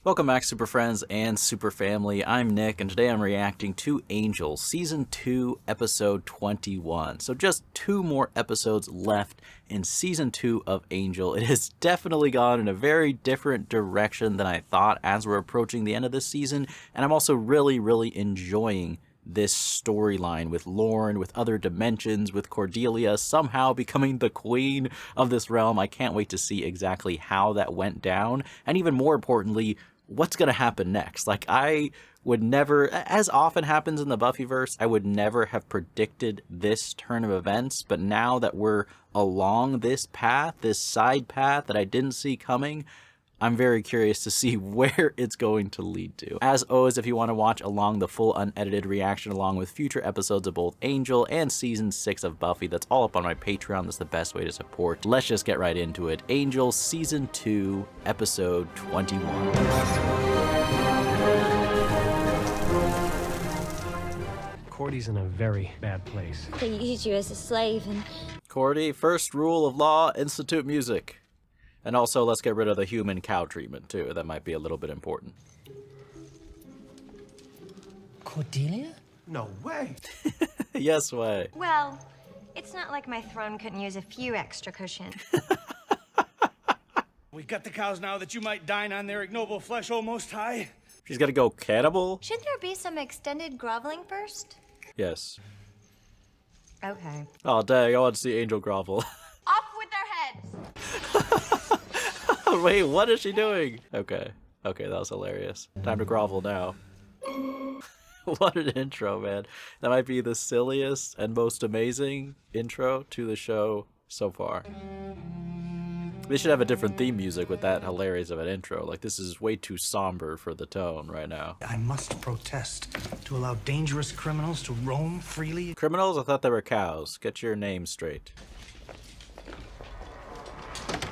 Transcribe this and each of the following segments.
Welcome back, Super Friends and Super Family. I'm Nick, and today I'm reacting to Angel, Season 2, Episode 21. So just 2 more episodes left in Season 2 of Angel. It has definitely gone in a very different direction than I thought as we're approaching the end of this season, and I'm also really enjoying this storyline with Lauren, with other dimensions, with Cordelia somehow becoming the queen of this realm. I can't wait to see exactly how that went down, and even more importantly, what's going to happen next. Like, I would never, as often happens in the Buffyverse, I would never have predicted this turn of events, but now that we're along this path, this side path that I didn't see coming, I'm very curious to see where it's going to lead to. As always, if you want to watch along the full unedited reaction along with future episodes of both Angel and Season 6 of Buffy, that's all up on my Patreon. That's the best way to support. Let's just get right into it. Angel Season 2, Episode 21. Cordy's in a very bad place. They use you as a slave and... Cordy, first rule of law, institute music. And also, let's get rid of the human cow treatment, too. That might be a little bit important. Cordelia? No way. Yes way. Well, it's not like my throne couldn't use a few extra cushions. We got the cows now that you might dine on their ignoble flesh, O Most High. She's gonna go cannibal? Shouldn't there be some extended groveling first? Yes. Okay. Oh, dang, I want to see Angel grovel. Off with their heads! Wait, what is she doing? Okay, that was hilarious. Time to grovel now. What an intro, man. That might be the silliest and most amazing intro to the show so far. They should have a different theme music with that hilarious of an intro. Like, this is way too somber for the tone right now. I must protest to allow dangerous criminals to roam freely. Criminals? I thought they were cows. Get your name straight.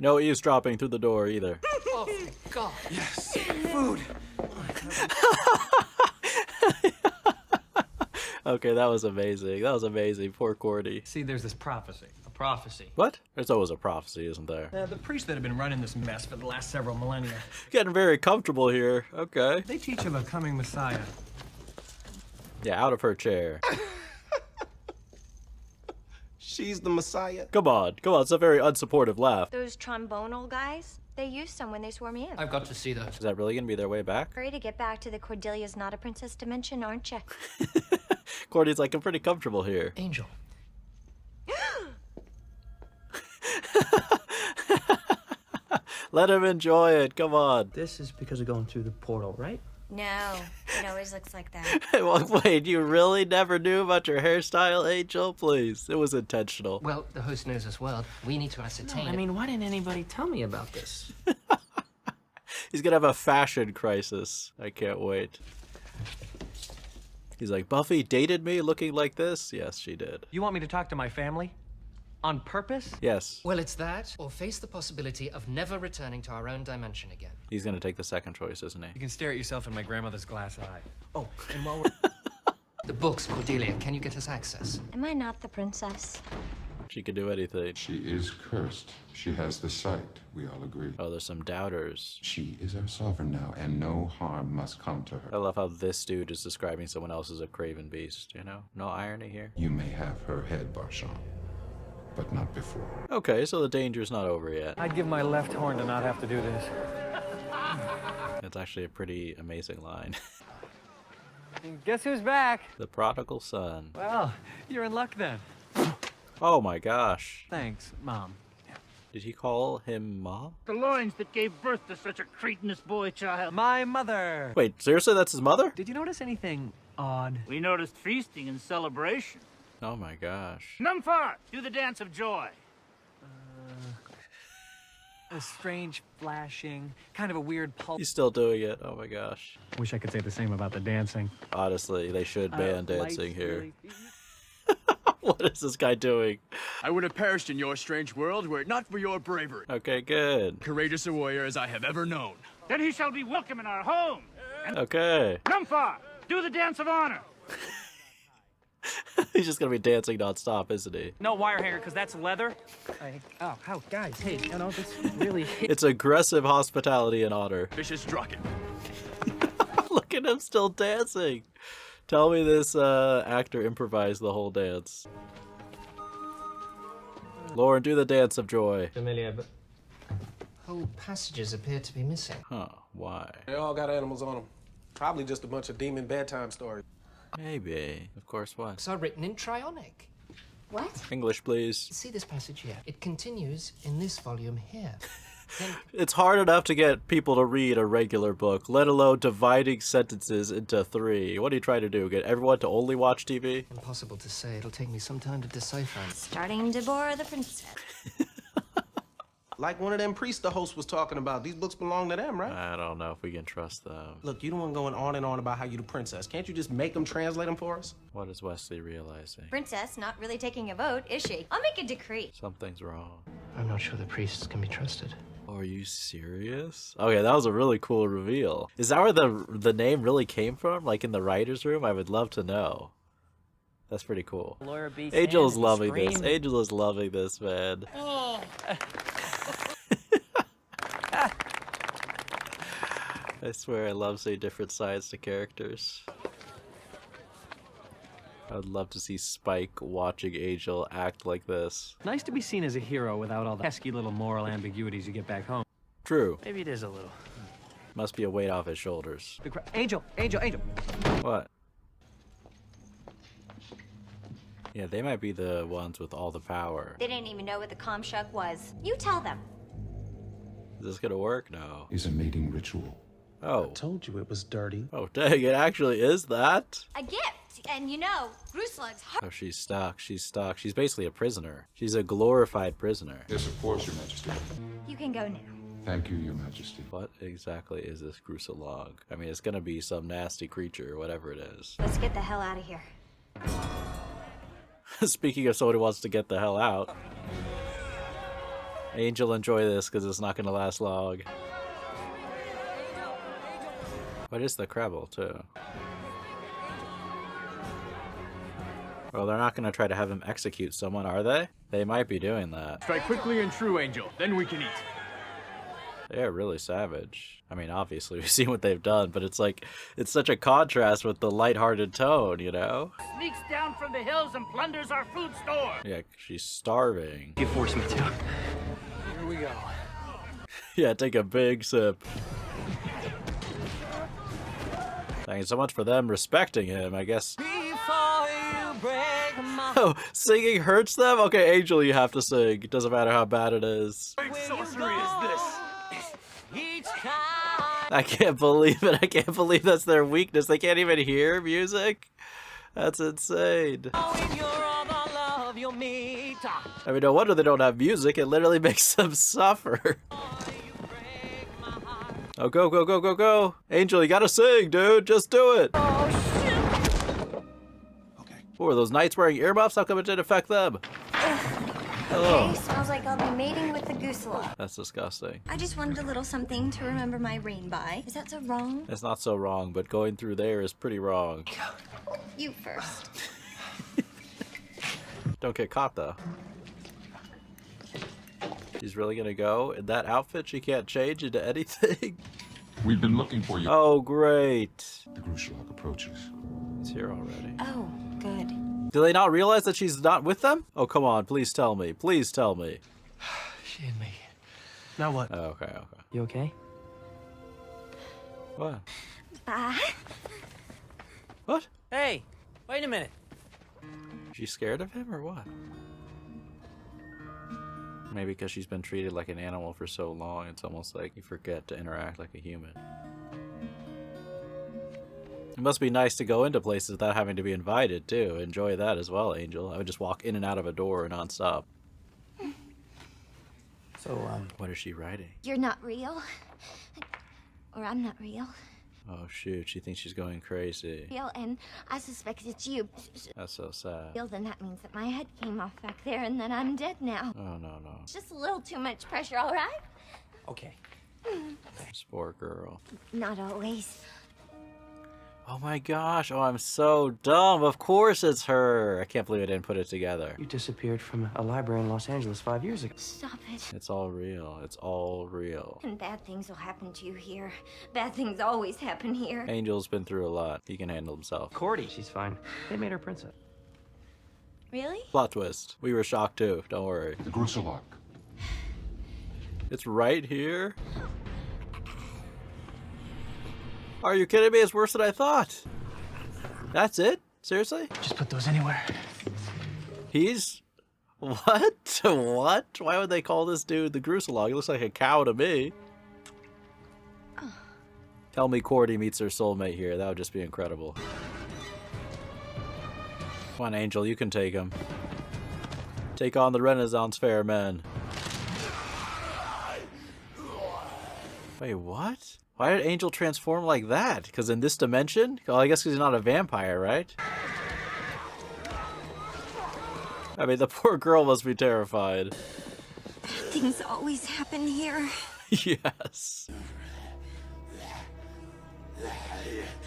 No eavesdropping through the door either. Oh, God. Yes, food. Okay, that was amazing. That was amazing. Poor Cordy. See, there's this prophecy. A prophecy. What? There's always a prophecy, isn't there? The priests that have been running this mess for the last several millennia. Getting very comfortable here. Okay. They teach of a coming Messiah. Yeah, out of her chair. She's the Messiah. Come on. It's a very unsupportive laugh. Those trombonal guys, they used some when they swore me in. I've got to see those. Is that really gonna be their way back? Hurry to get back to the Cordelia's not a princess dimension, aren't you? Cordy's like, I'm pretty comfortable here. Angel. Let him enjoy it. Come on. This is because of going through the portal, right? No, it always looks like that. Well, wait, you really never knew about your hairstyle, Angel? Please. It was intentional. Well, the host knows us well. We need to ascertain. I mean, why didn't anybody tell me about this? He's gonna have a fashion crisis. I can't wait. He's like, Buffy dated me looking like this? Yes, she did. You want me to talk to my family? On purpose? Yes. Well, it's that, or face the possibility of never returning to our own dimension again. He's gonna take the second choice, isn't he? You can stare at yourself in my grandmother's glass eye. Oh, and while we're... The books, Cordelia, can you get us access? Am I not the princess? She could do anything. She is cursed. She has the sight, we all agree. Oh, there's some doubters. She is our sovereign now, and no harm must come to I her. love how this dude is describing someone else as a craven beast, you know? No irony here. You may have her head, Barshon, but not before. Okay, so the danger's not over yet. I'd give my left horn to not have to do this. That's actually a pretty amazing line. And guess who's back? The prodigal son. Well, you're in luck then. Oh my gosh. Thanks, Mom. Did he call him Mom? The loins that gave birth to such a cretinous boy child. My mother! Wait, seriously, that's his mother? Did you notice anything odd? We noticed feasting and celebration. Oh my gosh. Numfar, do the dance of joy. A strange flashing, kind of a weird pulse. He's still doing it. Oh my gosh. Wish I could say the same about the dancing. Honestly, they should ban dancing lights here. really- What is this guy doing? I would have perished in your strange world were it not for your bravery. Okay, good. Courageous a warrior as I have ever known. Then he shall be welcome in our home. Okay. Numfar, do the dance of honor. He's just gonna be dancing nonstop, isn't he? No wire hanger, because that's leather. Guys, hey, this really hit. It's aggressive hospitality and honor. Vicious Draken. Look at him still dancing. Tell me this actor improvised the whole dance. Lauren, do the dance of joy. Familiar, but whole passages appear to be missing. Huh, why? They all got animals on them. Probably just a bunch of demon bedtime stories. Maybe. Of course, what? Books are written in Trionic. What? English, please. See this passage here? It continues in this volume here. Then It's hard enough to get people to read a regular book, let alone dividing sentences into 3. What are you trying to do? Get everyone to only watch TV? impossible to say. It'll take me some time to decipher. Starting Deborah the Princess. Like one of them priests the host was talking about. These books belong to them, right? I don't know if we can trust them. Look, you don't want going on and on about how you the princess. Can't you just make them translate them for us? What is Wesley realizing? Princess not really taking a vote, is she? I'll make a decree. Something's wrong. I'm not sure the priests can be trusted. Are you serious? Okay, that was a really cool reveal. Is that where the name really came from? Like in the writer's room? I would love to know. That's pretty cool. Lawyer B. Angel is Sanders loving this. screaming. Angel is loving this, man. I swear I love seeing different sides to characters. I would love to see Spike watching Angel act like this. Nice to be seen as a hero without all the pesky little moral ambiguities you get back home. True. Maybe it is a little. Must be a weight off his shoulders. Angel, Angel, Angel. What? Yeah, they might be the ones with all the power. They didn't even know what the comm shuck was. You tell them. Is this gonna work? No. Is a mating ritual. Oh. Told you it was dirty. Oh, dang, it actually is that? A gift. And you know, Groosalug's heart. Oh, she's stuck. She's stuck. She's basically a prisoner. She's a glorified prisoner. Yes, of course, Your Majesty. You can go now. Thank you, Your Majesty. What exactly is this Groosalug? I mean, it's gonna be some nasty creature, whatever it is. Let's get the hell out of here. Speaking of someone who wants to get the hell out. Angel, enjoy this, because it's not gonna last long. What is the Crabble, too? Well, they're not gonna try to have him execute someone, are they? They might be doing that. Strike quickly and true, Angel. Then we can eat. They're really savage. I mean, obviously, we've seen what they've done, but it's like, it's such a contrast with the lighthearted tone, you know? Sneaks down from the hills and plunders our food store. Yeah, she's starving. You forced me to. Here we go. Yeah, take a big sip. Thank you so much for them respecting him, I guess. Oh, singing hurts them? Okay, Angel, you have to sing. It doesn't matter how bad it is. What sorcery is this? I can't believe it. I can't believe that's their weakness. They can't even hear music? That's insane. I mean, no wonder they don't have music. It literally makes them suffer. Oh, go, go, go, go, go. Angel, you gotta sing, dude. Just do it. Oh, are those knights wearing earmuffs? How come it didn't affect them? Okay, smells like I'll be mating with the Groosalug. That's disgusting. I just wanted a little something to remember my reign by. Is that so wrong? It's not so wrong, but going through there is pretty wrong. You first. Don't get caught, though. She's really gonna go? In that outfit, she can't change into anything? We've been looking for you. Oh, great. The Groosalug approaches. He's here already. Oh, good. Do they not realize that she's not with them? Oh, come on. Please tell me. Please tell me. She and me. Now what? Oh, okay, okay. You okay? What? Bye. What? Hey, wait a minute. She's scared of him or what? Maybe because she's been treated like an animal for so long, it's almost like you forget to interact like a human. It must be nice to go into places without having to be invited, too. Enjoy that as well, Angel. I would just walk in and out of a door non-stop. So, What is she writing? You're not real. Or I'm not real. Oh, shoot. She thinks she's going crazy. Real, and I suspect it's you. That's so sad. Real, then that means that my head came off back there and that I'm dead now. Oh, no, no. It's just a little too much pressure, all right? okay. Poor girl. Not always. Oh my gosh. Oh, I'm so dumb. Of course it's her. I can't believe I didn't put it together. You disappeared from a library in Los Angeles 5 years ago. Stop it. It's all real. It's all real. And bad things will happen to you here. Bad things always happen here. Angel's been through a lot. He can handle himself. Cordy, she's fine. They made her princess. Really? Plot twist. We were shocked too. Don't worry. The Groosalug. It's right here? Are you kidding me? It's worse than I thought. That's it? Seriously? Just put those anywhere. He's... What? What? Why would they call this dude the Groosalug? He looks like a cow to me. Tell me Cordy meets her soulmate here. That would just be incredible. Come on, Angel. You can take him. Take on the Renaissance Fair men. Wait, what? Why did Angel transform like that? Because in this dimension? Oh, I guess because he's not a vampire, right? I mean, the poor girl must be terrified. Things always happen here. Yes.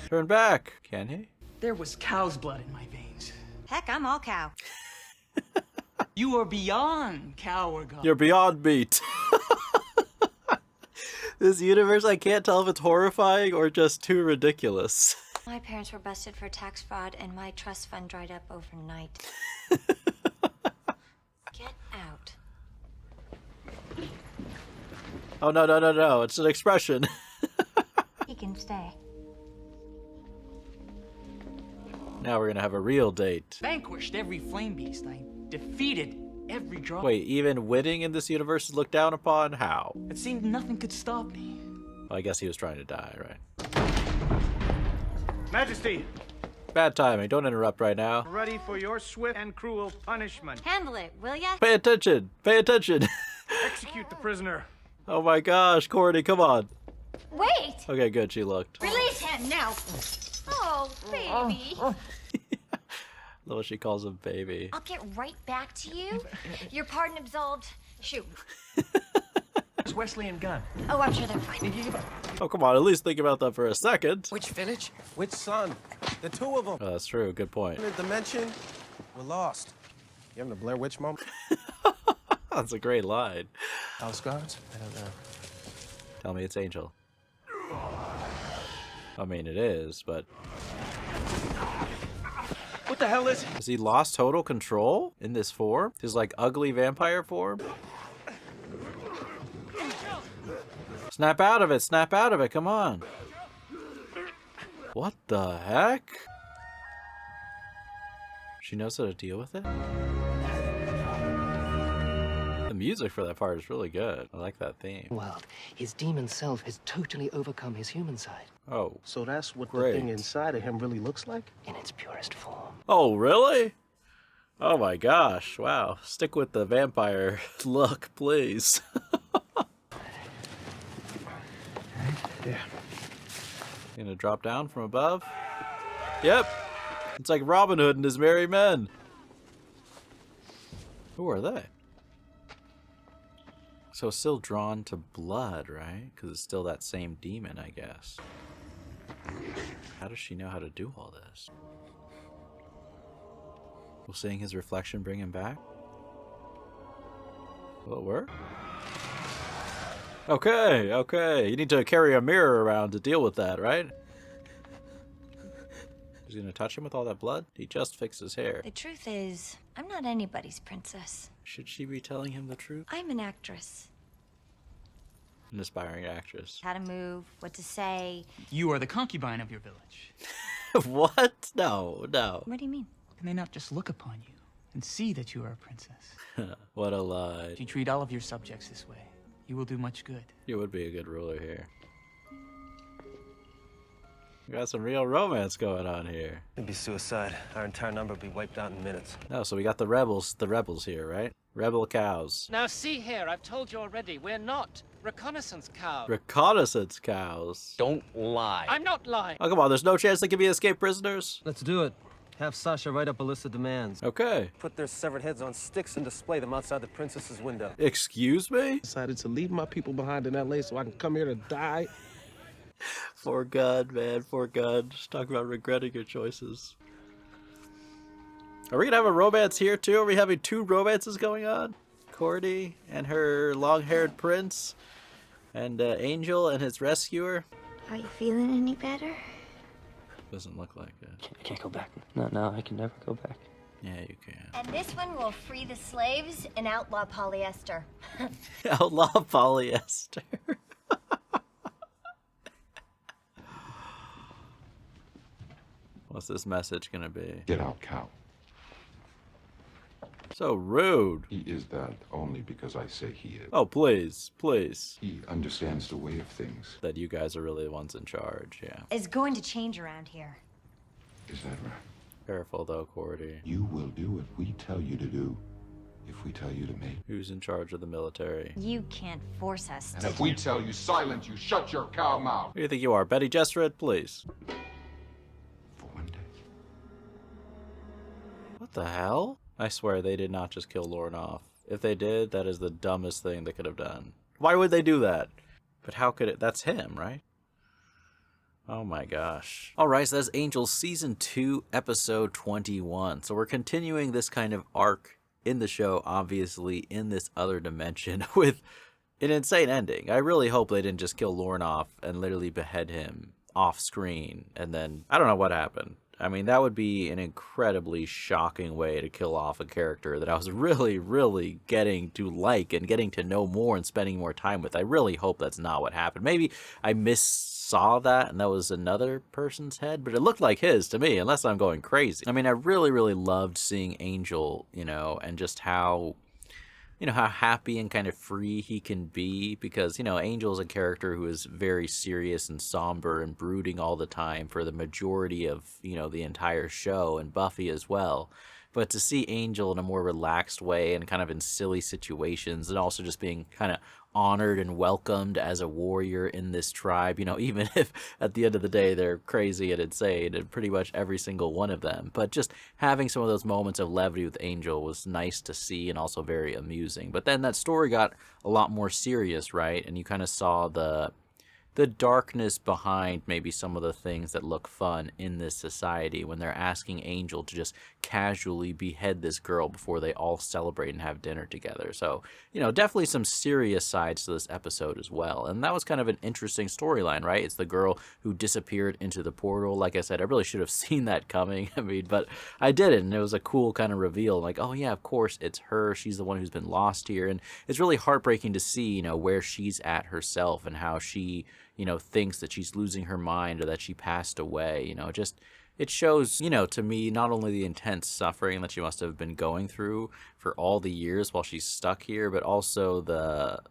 Turn back. Can he? There was cow's blood in my veins. Heck, I'm all cow. You are beyond cow or god. You're beyond meat. This universe, I can't tell if it's horrifying or just too ridiculous. My parents were busted for tax fraud and my trust fund dried up overnight. Get out. Oh, no, no, no, no. It's an expression. He can stay. Now we're gonna have a real date. Vanquished every flame beast. I defeated every draw. Wait, even winning in this universe is looked down upon? How? It seemed nothing could stop me. Well, I guess he was trying to die, right? Majesty, Bad timing. Don't interrupt right now. ready for your swift and cruel punishment. Handle it, will ya? Pay attention. Pay attention. Execute the prisoner. Oh my gosh, Cordy, come on. Wait! Okay, good. She looked. Release him now! Oh, baby. Love what she calls him baby. I'll get right back to you. Your pardon absolved. Shoot. It's Wesley and Gunn. Oh, I'm sure they're fine. Oh, come on. At least think about that for a second. Which village? Which son? The two of them. Oh, that's true. Good point. In a dimension, we're lost. You having a Blair Witch moment? That's a great line. House guards? I don't know. Tell me it's Angel. I mean, it is, but... What the hell is it? Has he lost total control in this form? His, like, ugly vampire form? Snap out of it! Snap out of it! Come on! What the heck? She knows how to deal with it? The music for that part is really good. I like that theme. World. His demon self has totally overcome his human side Oh. So that's what Great. the thing inside of him really looks like? in its purest form. Oh, really? Oh my gosh. Wow. Stick with the vampire look, please. Yeah. Gonna drop down from above? Yep. It's like Robin Hood and his merry men. Who are they? So it's still drawn to blood, right? Because it's still that same demon, I guess. How does she know how to do all this? Will seeing his reflection bring him back? Will it work? Okay, okay. You need to carry a mirror around to deal with that, right? He's gonna touch him with all that blood? He just fixed his hair. The truth is, I'm not anybody's princess. Should she be telling him the truth? I'm an actress. An aspiring actress. How to move, what to say. You are the concubine of your village. What? No, no. What do you mean? Can they not just look upon you and see that you are a princess? What a lie. If you treat all of your subjects this way, you will do much good. You would be a good ruler here. We got some real romance going on here. It'd be suicide. Our entire number would be wiped out in minutes. No, so we got the rebels here, right? Rebel cows. Now see here, I've told you already, we're not reconnaissance cows. Reconnaissance cows. Don't lie. I'm not lying. Oh, come on, there's no chance they can be escaped prisoners? Let's do it. Have Sasha write up a list of demands. Okay. Put their severed heads on sticks and display them outside the princess's window. Excuse me? Decided to leave my people behind in LA so I can come here to die. Poor God, man. Poor God. Just talk about regretting your choices. Are we gonna have a romance here too? Are we having two romances going on? Cordy and her long-haired prince, and Angel and his rescuer. Are you feeling any better? Doesn't look like it. I can't go back. No, I can never go back. Yeah, you can. And this one will free the slaves and outlaw polyester. Outlaw polyester. What's this message gonna be? Get out, Cal. So rude. He is that only because I say he is. Oh, please, please. He understands the way of things. That you guys are really the ones in charge, yeah. It's going to change around here. Is that right? Careful though, Cordy. You will do what we tell you to do if we tell you to make. Who's in charge of the military? You can't force us And to. if we tell you silence, you shut your cow mouth. Who do you think you are, Betty Jessred? Please. For one day. What the hell? I swear they did not just kill Lauren off. If they did, that is the dumbest thing they could have done. Why would they do that? But how could it? That's him, right? Oh my gosh. Alright, so that's Angel Season 2, Episode 21. So we're continuing this kind of arc in the show, obviously, in this other dimension with an insane ending. I really hope they didn't just kill Lauren off and literally behead him off screen. And then, I don't know what happened. I mean, that would be an incredibly shocking way to kill off a character that I was really, really getting to like and getting to know more and spending more time with. I really hope that's not what happened. Maybe I saw that and that was another person's head, but it looked like his to me, unless I'm going crazy. I mean, I really, really loved seeing Angel, you know, and just how, you know, how happy and kind of free he can be, because, you know, Angel is a character who is very serious and somber and brooding all the time for the majority of, you know, the entire show, and Buffy as well. But to see Angel in a more relaxed way and kind of in silly situations, and also just being kind of honored and welcomed as a warrior in this tribe, you know, even if at the end of the day they're crazy and insane, and pretty much every single one of them. But just having some of those moments of levity with Angel was nice to see and also very amusing. But then that story got a lot more serious, right? And you kind of saw the darkness behind maybe some of the things that look fun in this society when they're asking Angel to just casually behead this girl before they all celebrate and have dinner together. So, you know, definitely some serious sides to this episode as well. And that was kind of an interesting storyline, right? It's the girl who disappeared into the portal. Like I said, I really should have seen that coming. I mean, but I didn't. And it was a cool kind of reveal. Like, oh yeah, of course it's her. She's the one who's been lost here. And it's really heartbreaking to see, you know, where she's at herself and how she, you know, thinks that she's losing her mind or that she passed away. You know, just, it shows, you know, to me, not only the intense suffering that she must have been going through for all the years while she's stuck here, but also the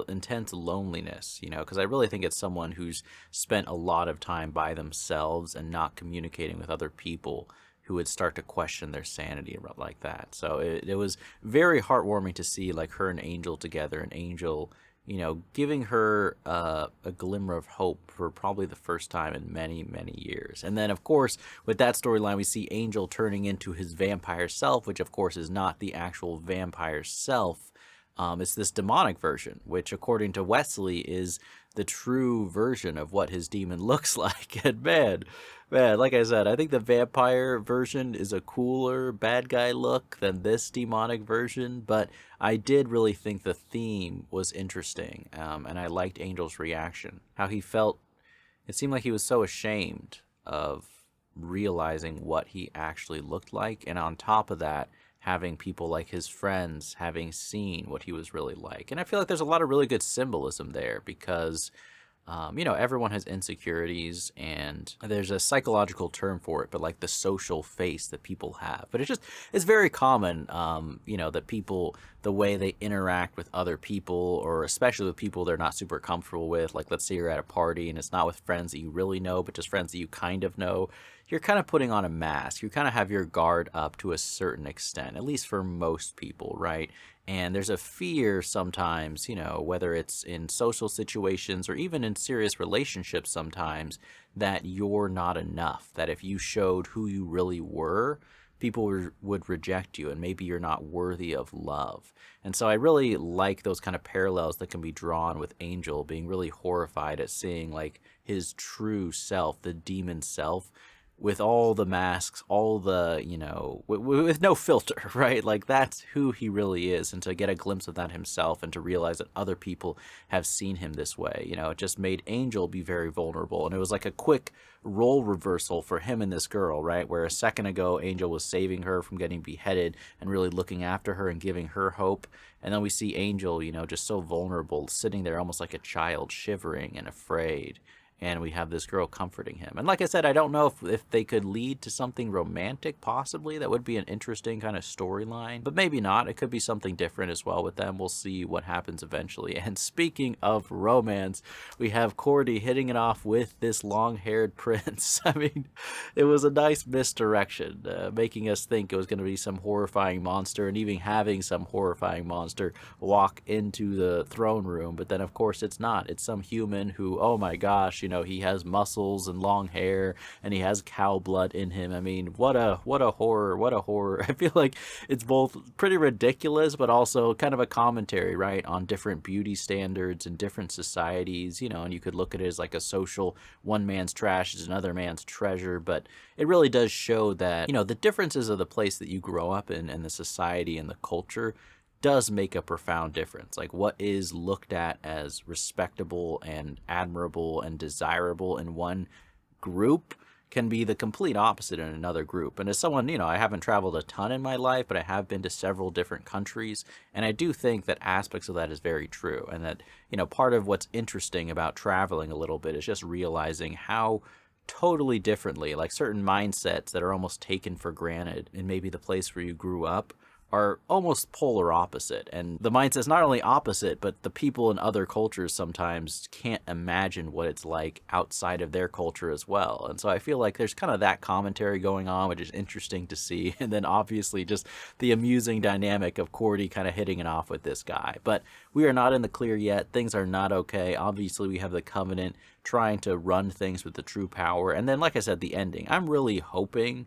intense loneliness, you know, because I really think it's someone who's spent a lot of time by themselves and not communicating with other people who would start to question their sanity like that. So it was very heartwarming to see, like, her and Angel together, and Angel, you know, giving her a glimmer of hope for probably the first time in many, many years. And then, of course, with that storyline, we see Angel turning into his vampire self, which, of course, is not the actual vampire self. It's this demonic version, which, according to Wesley, is the true version of what his demon looks like. And man, like I said, I think the vampire version is a cooler bad guy look than this demonic version, but I did really think the theme was interesting, and I liked Angel's reaction. How he felt, it seemed like he was so ashamed of realizing what he actually looked like, and on top of that, having people like his friends having seen what he was really like. And I feel like there's a lot of really good symbolism there because, you know, everyone has insecurities, and there's a psychological term for it, but like the social face that people have. But it's very common, you know, that people, the way they interact with other people, or especially with people they're not super comfortable with, like let's say you're at a party and it's not with friends that you really know, but just friends that you kind of know, you're kind of putting on a mask. You kind of have your guard up to a certain extent, at least for most people, right? And there's a fear sometimes, you know, whether it's in social situations or even in serious relationships sometimes, that you're not enough, that if you showed who you really were, people would reject you and maybe you're not worthy of love. And so I really like those kind of parallels that can be drawn with Angel being really horrified at seeing like his true self, the demon self, with all the masks, all the, you know, with no filter, right? Like, that's who he really is. And to get a glimpse of that himself and to realize that other people have seen him this way, you know, it just made Angel be very vulnerable. And it was like a quick role reversal for him and this girl, right? Where a second ago, Angel was saving her from getting beheaded and really looking after her and giving her hope. And then we see Angel, you know, just so vulnerable, sitting there almost like a child, shivering and afraid. And we have this girl comforting him. And like I said, I don't know if they could lead to something romantic, possibly. That would be an interesting kind of storyline. But maybe not. It could be something different as well with them. We'll see what happens eventually. And speaking of romance, we have Cordy hitting it off with this long-haired prince. I mean, it was a nice misdirection, making us think it was going to be some horrifying monster, and even having some horrifying monster walk into the throne room. But then, of course, it's not. It's some human who, oh my gosh, you know, he has muscles and long hair, and he has cow blood in him. I mean, what a horror, what a horror. I feel like it's both pretty ridiculous, but also kind of a commentary, right, on different beauty standards in different societies, you know, and you could look at it as like a social, one man's trash is another man's treasure, but it really does show that, you know, the differences of the place that you grow up in and the society and the culture does make a profound difference. Like, what is looked at as respectable and admirable and desirable in one group can be the complete opposite in another group. And as someone, you know, I haven't traveled a ton in my life, but I have been to several different countries, and I do think that aspects of that is very true. And that, you know, part of what's interesting about traveling a little bit is just realizing how totally differently, like certain mindsets that are almost taken for granted in maybe the place where you grew up are almost polar opposite. And the mindset's not only opposite, but the people in other cultures sometimes can't imagine what it's like outside of their culture as well. And so I feel like there's kind of that commentary going on, which is interesting to see. And then obviously just the amusing dynamic of Cordy kind of hitting it off with this guy. But we are not in the clear yet. Things are not okay. Obviously we have the Covenant trying to run things with the true power. And then, like I said, the ending. I'm really hoping,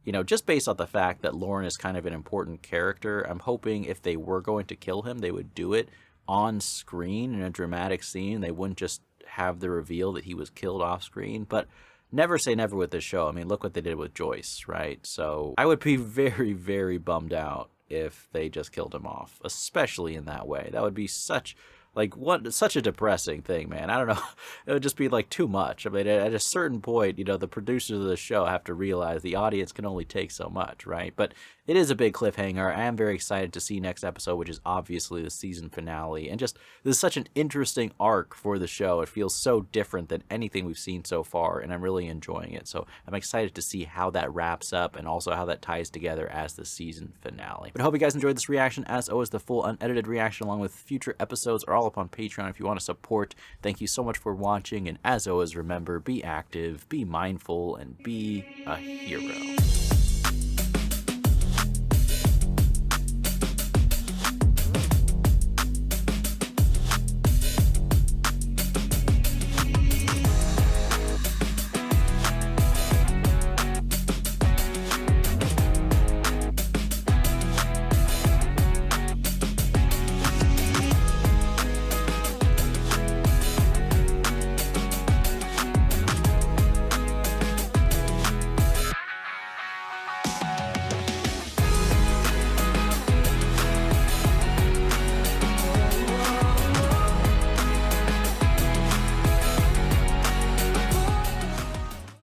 you know, just based on the fact that Lauren is kind of an important character, I'm hoping if they were going to kill him, they would do it on screen in a dramatic scene. They wouldn't just have the reveal that he was killed off screen. But never say never with this show. I mean, look what they did with Joyce, right? So I would be very, very bummed out if they just killed him off, especially in that way. That would be such a depressing thing, man. I don't know. It would just be like too much. I mean, at a certain point, you know, the producers of the show have to realize the audience can only take so much, right? But it is a big cliffhanger. I am very excited to see next episode, which is obviously the season finale. And just, this is such an interesting arc for the show. It feels so different than anything we've seen so far, and I'm really enjoying it. So I'm excited to see how that wraps up and also how that ties together as the season finale. But I hope you guys enjoyed this reaction. As always, the full unedited reaction along with future episodes are all up on Patreon if you want to support. Thank you so much for watching, and as always, remember, be active, be mindful, and be a hero.